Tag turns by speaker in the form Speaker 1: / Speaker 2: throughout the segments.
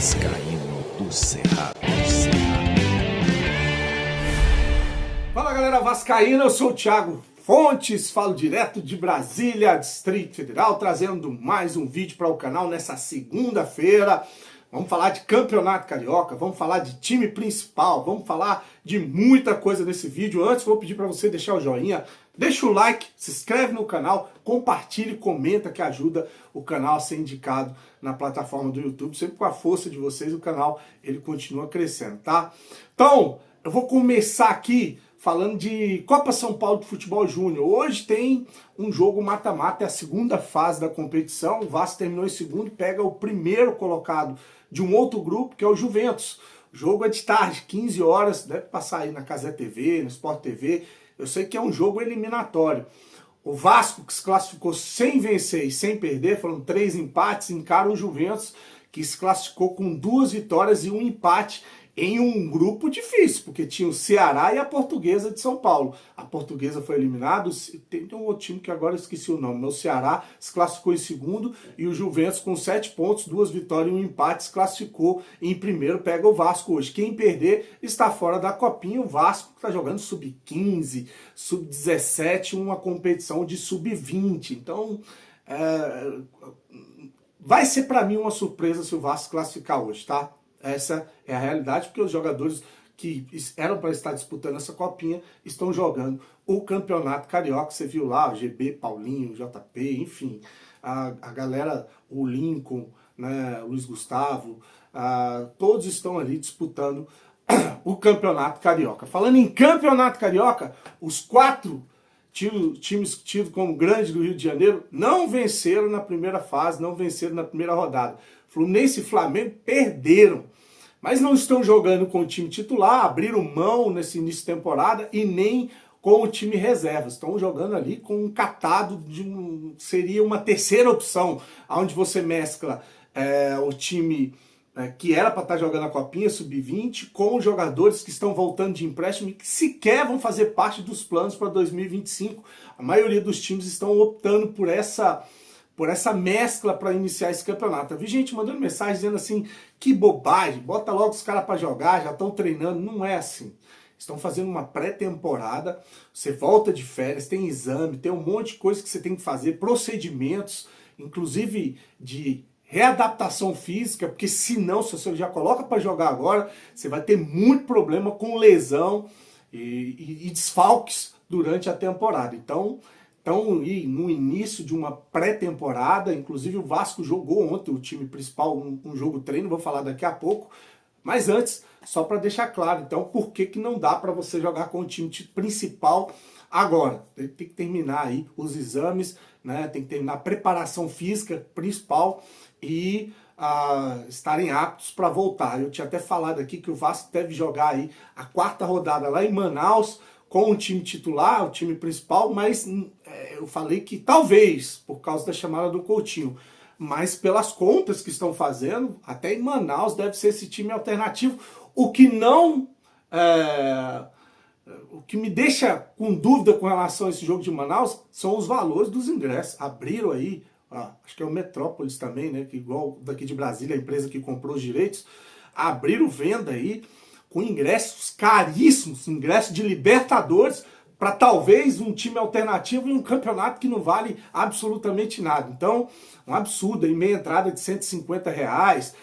Speaker 1: Vascaíno do Cerrado.
Speaker 2: Fala galera vascaína, eu sou o Thiago Fontes, falo direto de Brasília, Distrito Federal, trazendo mais um vídeo para o canal nessa segunda-feira. Vamos falar de campeonato carioca, vamos falar de time principal, vamos falar de muita coisa nesse vídeo. Antes vou pedir para você deixar o joinha, deixa o like, se inscreve no canal, compartilhe, comenta que ajuda o canal a ser indicado na plataforma do YouTube. Sempre com a força de vocês o canal ele continua crescendo, tá? Então, eu vou começar aqui falando de Copa São Paulo de Futebol Júnior. Hoje tem um jogo mata-mata, é a segunda fase da competição. O Vasco terminou em segundo e pega o primeiro colocado de um outro grupo, que é o Juventus. O jogo é de tarde, 15 horas, deve passar aí na Cazé TV, no Sport TV. Eu sei que é um jogo eliminatório. O Vasco, que se classificou sem vencer e sem perder, foram 3 empates, encara o Juventus, que se classificou com 2 vitórias e um empate, em um grupo difícil, porque tinha o Ceará e a Portuguesa de São Paulo. A Portuguesa foi eliminada, tem um outro time que agora eu esqueci o nome, mas o Ceará se classificou em segundo e o Juventus com 7 pontos, 2 vitórias e um empate se classificou em primeiro, pega o Vasco hoje. Quem perder está fora da copinha, o Vasco está jogando sub-15, sub-17, uma competição de sub-20. Então, vai ser para mim uma surpresa se o Vasco se classificar hoje, tá? Essa é a realidade, porque os jogadores que eram para estar disputando essa copinha estão jogando o Campeonato Carioca. Você viu lá o GB, Paulinho, JP, enfim, a galera, o Lincoln, né, Luiz Gustavo, todos estão ali disputando o Campeonato Carioca. Falando em Campeonato Carioca, os 4 times tidos como grandes do Rio de Janeiro não venceram na primeira fase, não venceram na primeira rodada. Fluminense e Flamengo perderam, mas não estão jogando com o time titular, abriram mão nesse início de temporada e nem com o time reserva. Estão jogando ali com um catado seria uma terceira opção, onde você mescla o time que era para estar jogando a Copinha Sub-20 com os jogadores que estão voltando de empréstimo e que sequer vão fazer parte dos planos para 2025. A maioria dos times estão optando por essa mescla para iniciar esse campeonato. Eu vi gente mandando mensagem dizendo assim, que bobagem, bota logo os caras para jogar, já estão treinando. Não é assim. Estão fazendo uma pré-temporada, você volta de férias, tem exame, tem um monte de coisa que você tem que fazer, procedimentos, inclusive de readaptação física, porque senão, se você já coloca para jogar agora, você vai ter muito problema com lesão e desfalques durante a temporada. Então, no início de uma pré-temporada, inclusive o Vasco jogou ontem, o time principal, um jogo treino, vou falar daqui a pouco, mas antes, só para deixar claro, então, por que não dá para você jogar com o time principal agora? Tem que terminar aí os exames, né? Tem que terminar a preparação física principal e estarem aptos para voltar. Eu tinha até falado aqui que o Vasco deve jogar aí a 4ª rodada lá em Manaus, com o time titular, o time principal, mas eu falei que talvez, por causa da chamada do Coutinho, mas pelas contas que estão fazendo, até em Manaus deve ser esse time alternativo, o que me deixa com dúvida com relação a esse jogo de Manaus são os valores dos ingressos. Abriram aí, acho que é o Metrópolis também, né, que igual daqui de Brasília, a empresa que comprou os direitos, abriram venda aí, com ingressos caríssimos, ingressos de Libertadores, para talvez um time alternativo em um campeonato que não vale absolutamente nada. Então, um absurdo, aí, meia entrada de R$150.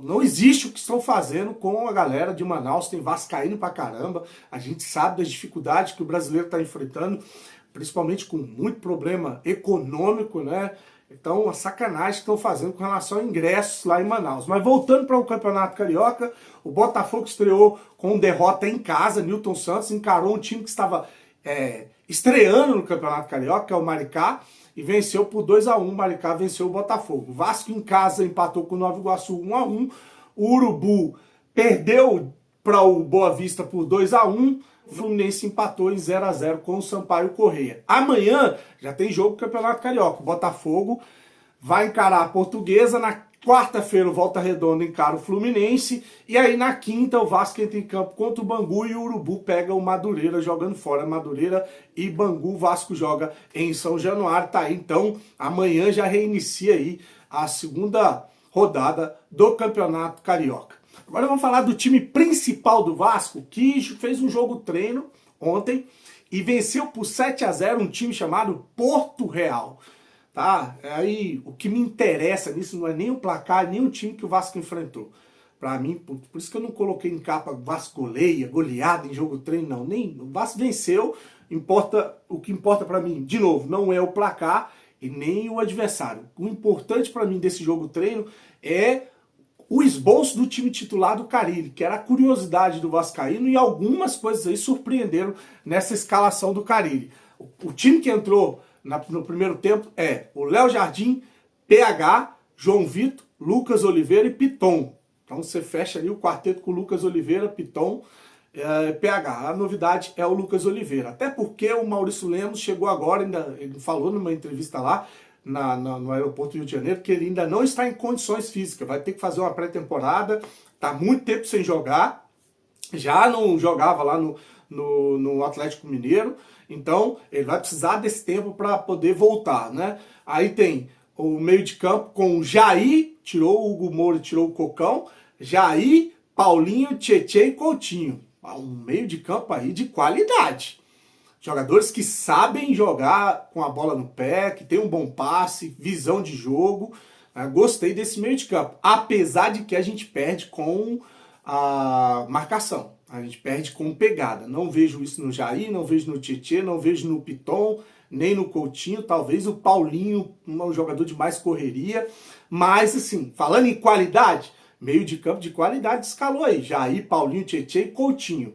Speaker 2: Não existe o que estão fazendo com a galera de Manaus, tem vascaíno pra caramba, a gente sabe das dificuldades que o brasileiro está enfrentando, principalmente com muito problema econômico, né? Então, a sacanagem que estão fazendo com relação a ingressos lá em Manaus. Mas voltando para o Campeonato Carioca, o Botafogo estreou com derrota em casa. Newton Santos encarou um time que estava estreando no Campeonato Carioca, que é o Maricá, e venceu por 2-1. O Maricá venceu o Botafogo. O Vasco em casa empatou com o Nova Iguaçu 1-1. O Urubu perdeu para o Boa Vista por 2-1. O Fluminense empatou em 0-0 com o Sampaio Corrêa. Amanhã já tem jogo do Campeonato Carioca. O Botafogo vai encarar a Portuguesa. Na quarta-feira o Volta Redonda encara o Fluminense. E aí na quinta o Vasco entra em campo contra o Bangu e o Urubu pega o Madureira jogando fora. Madureira e Bangu, o Vasco joga em São Januário. Tá aí, então amanhã já reinicia aí a segunda rodada do Campeonato Carioca. Agora vamos falar do time principal do Vasco, que fez um jogo treino ontem e venceu por 7-0 um time chamado Porto Real. Tá? Aí o que me interessa nisso não é nem o placar, nem o time que o Vasco enfrentou. Para mim, por isso que eu não coloquei em capa Vasco goleada em jogo treino, não. Nem o Vasco venceu, o que importa para mim, de novo, não é o placar e nem o adversário. O importante para mim desse jogo treino é o esboço do time titular do Carille, que era a curiosidade do vascaíno, e algumas coisas aí surpreenderam nessa escalação do Carille. O time que entrou no primeiro tempo é o Léo Jardim, PH, João Vitor, Lucas Oliveira e Piton. Então você fecha ali o quarteto com Lucas Oliveira, Piton, PH. A novidade é o Lucas Oliveira. Até porque o Maurício Lemos chegou agora, ele falou numa entrevista lá, no aeroporto do Rio de Janeiro, que ele ainda não está em condições físicas, vai ter que fazer uma pré-temporada, está muito tempo sem jogar, já não jogava lá no Atlético Mineiro, então ele vai precisar desse tempo para poder voltar, né? Aí tem o meio de campo com o Jair, tirou o Hugo Moura, tirou o Cocão, Jair, Paulinho, Tietê e Coutinho. Um meio de campo aí de qualidade. Jogadores que sabem jogar com a bola no pé, que tem um bom passe, visão de jogo. Gostei desse meio de campo. Apesar de que a gente perde com a marcação. A gente perde com pegada. Não vejo isso no Jair, não vejo no Tietê, não vejo no Piton, nem no Coutinho. Talvez o Paulinho, um jogador de mais correria. Mas, assim, falando em qualidade, meio de campo de qualidade escalou aí. Jair, Paulinho, Tietê e Coutinho.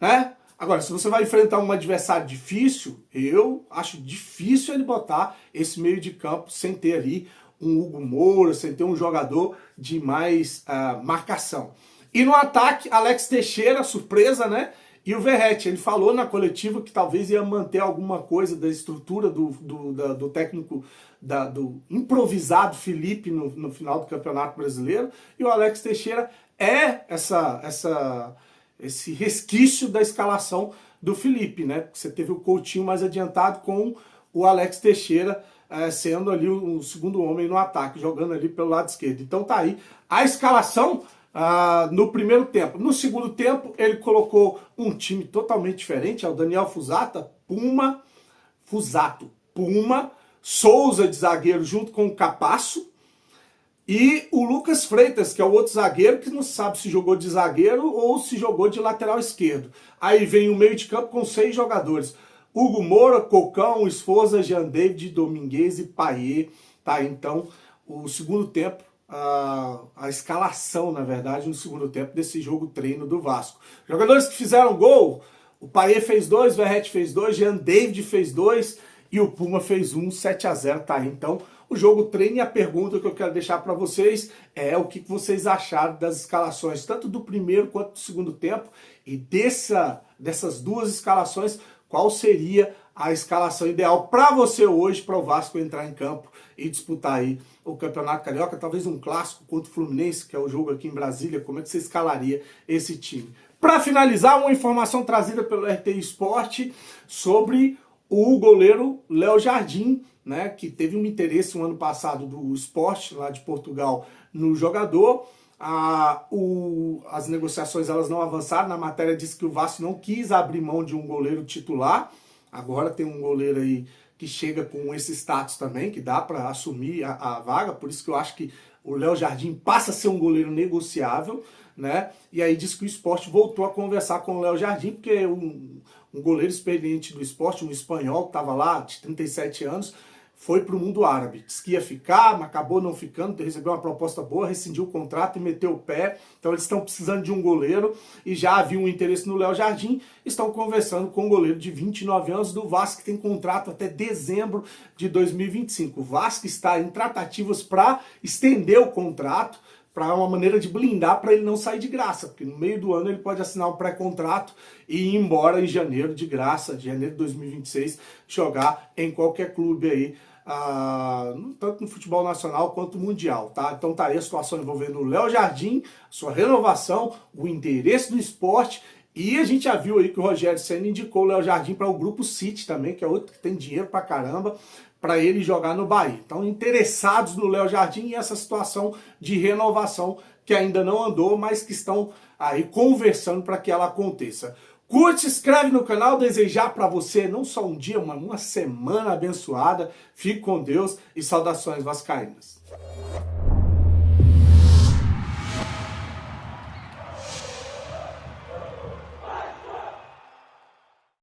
Speaker 2: Né? Agora, se você vai enfrentar um adversário difícil, eu acho difícil ele botar esse meio de campo sem ter ali um Hugo Moura, sem ter um jogador de mais marcação. E no ataque, Alex Teixeira, surpresa, né? E o Verratti, ele falou na coletiva que talvez ia manter alguma coisa da estrutura do técnico, do improvisado Felipe no final do Campeonato Brasileiro. E o Alex Teixeira é esse resquício da escalação do Felipe, né? Você teve o Coutinho mais adiantado com o Alex Teixeira sendo ali o segundo homem no ataque, jogando ali pelo lado esquerdo. Então tá aí a escalação no primeiro tempo. No segundo tempo, ele colocou um time totalmente diferente, é o Daniel Fusato, Puma, Souza de zagueiro junto com o Capasso, e o Lucas Freitas, que é o outro zagueiro, que não sabe se jogou de zagueiro ou se jogou de lateral esquerdo. Aí vem o meio de campo com 6 jogadores. Hugo Moura, Cocão, Esforza, Jean David, Domingues e Payet. Tá, então, o segundo tempo, a escalação, na verdade, no segundo tempo desse jogo treino do Vasco. Jogadores que fizeram gol, o Payet fez 2, Verratti fez 2, Jean David fez 2 e o Puma fez 1, 7-0, tá aí. Então, o jogo treino, e a pergunta que eu quero deixar para vocês é o que vocês acharam das escalações, tanto do primeiro quanto do segundo tempo, e dessas duas escalações, qual seria a escalação ideal para você hoje, para o Vasco entrar em campo e disputar aí o Campeonato Carioca, talvez um clássico contra o Fluminense, que é o jogo aqui em Brasília. Como é que você escalaria esse time? Para finalizar, uma informação trazida pelo RT Sport sobre o goleiro Léo Jardim, né, que teve um interesse no ano passado do Sport, lá de Portugal, no jogador. As negociações elas não avançaram, na matéria diz que o Vasco não quis abrir mão de um goleiro titular. Agora tem um goleiro aí que chega com esse status também, que dá para assumir a vaga, por isso que eu acho que o Léo Jardim passa a ser um goleiro negociável, né? E aí diz que o Sport voltou a conversar com o Léo Jardim, porque um goleiro experiente do Sport, um espanhol que estava lá, de 37 anos, foi para o mundo árabe. Disse que ia ficar, mas acabou não ficando, recebeu uma proposta boa, rescindiu o contrato e meteu o pé. Então eles estão precisando de um goleiro e já havia um interesse no Léo Jardim. Estão conversando com um goleiro de 29 anos do Vasco, que tem contrato até dezembro de 2025. O Vasco está em tratativas para estender o contrato, para uma maneira de blindar para ele não sair de graça, porque no meio do ano ele pode assinar um pré-contrato e ir embora em janeiro de graça, de janeiro de 2026, jogar em qualquer clube aí, tanto no futebol nacional quanto mundial, tá? Então tá aí a situação envolvendo o Léo Jardim, sua renovação, o endereço do Sport E a gente já viu aí que o Rogério Ceni indicou o Léo Jardim para o Grupo City também, que é outro que tem dinheiro pra caramba, para ele jogar no Bahia. Então, interessados no Léo Jardim e essa situação de renovação que ainda não andou, mas que estão aí conversando para que ela aconteça. Curte, se inscreve no canal, desejar para você não só um dia, uma semana abençoada. Fique com Deus e saudações vascaínas.